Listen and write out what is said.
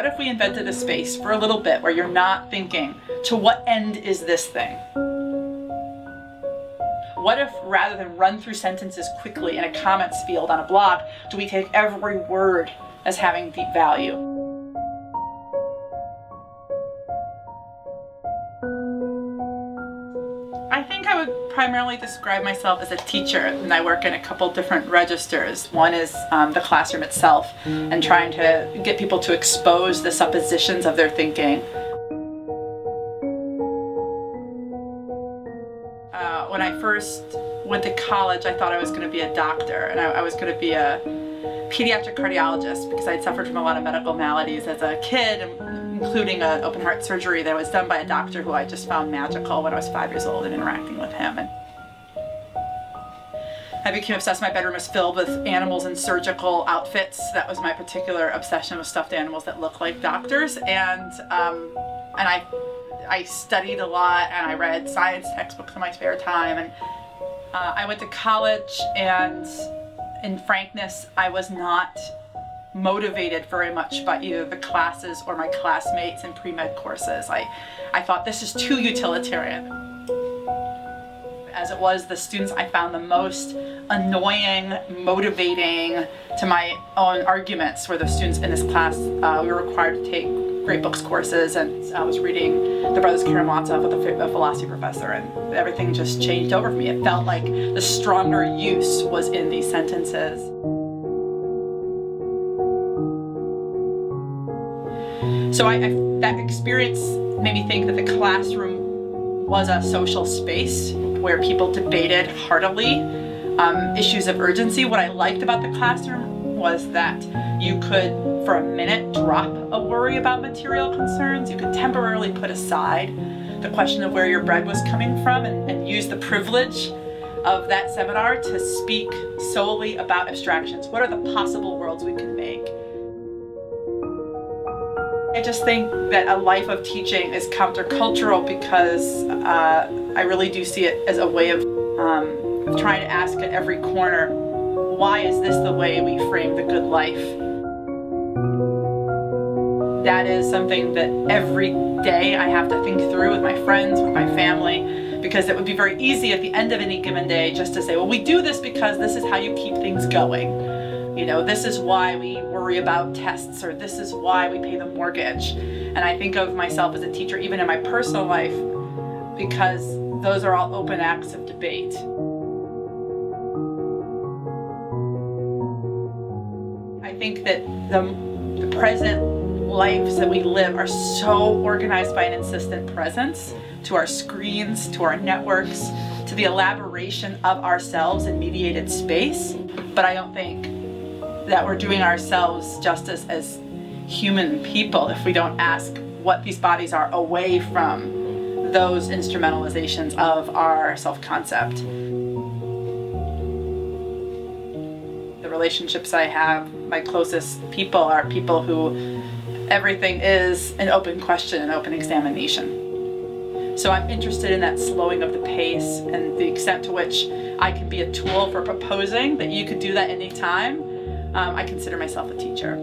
What if we invented a space for a little bit where you're not thinking, to what end is this thing? What if, rather than run through sentences quickly in a comments field on a blog, do we take every word as having deep value? I think I would primarily describe myself as a teacher, and I work in a couple different registers. One is the classroom itself, and trying to get people to expose the suppositions of their thinking. When I first went to college, I thought I was going to be a doctor, and I was going to be a pediatric cardiologist because I'd suffered from a lot of medical maladies as a kid, including an open heart surgery that was done by a doctor who I just found magical when I was 5 years old and interacting with him. And I became obsessed. My bedroom was filled with animals in surgical outfits. That was my particular obsession, with stuffed animals that look like doctors. And I studied a lot, and I read science textbooks in my spare time. And I went to college, and in frankness, I was not motivated very much by either the classes or my classmates in pre-med courses. I thought this is too utilitarian. As it was, the students I found the most annoying, motivating to my own arguments were the students in this class. We were required to take great books courses, and I was reading The Brothers Karamazov with a philosophy professor, and everything just changed over for me. It felt like the stronger use was in these sentences. So that experience made me think that the classroom was a social space where people debated heartily issues of urgency. What I liked about the classroom was that you could, for a minute, drop a worry about material concerns. You could temporarily put aside the question of where your bread was coming from and use the privilege of that seminar to speak solely about abstractions. What are the possible worlds we could make? I just think that a life of teaching is countercultural because I really do see it as a way of trying to ask at every corner, why is this the way we frame the good life? That is something that every day I have to think through with my friends, with my family, because it would be very easy at the end of any given day just to say, well, we do this because this is how you keep things going. You know, this is why we worry about tests, or this is why we pay the mortgage. And I think of myself as a teacher, even in my personal life, because those are all open acts of debate. I think that the present lives that we live are so organized by an insistent presence to our screens, to our networks, to the elaboration of ourselves in mediated space. But I don't think that we're doing ourselves justice as human people if we don't ask what these bodies are away from those instrumentalizations of our self-concept. The relationships I have, my closest people, are people who everything is an open question, an open examination. So I'm interested in that slowing of the pace and the extent to which I can be a tool for proposing that you could do that anytime. I consider myself a teacher.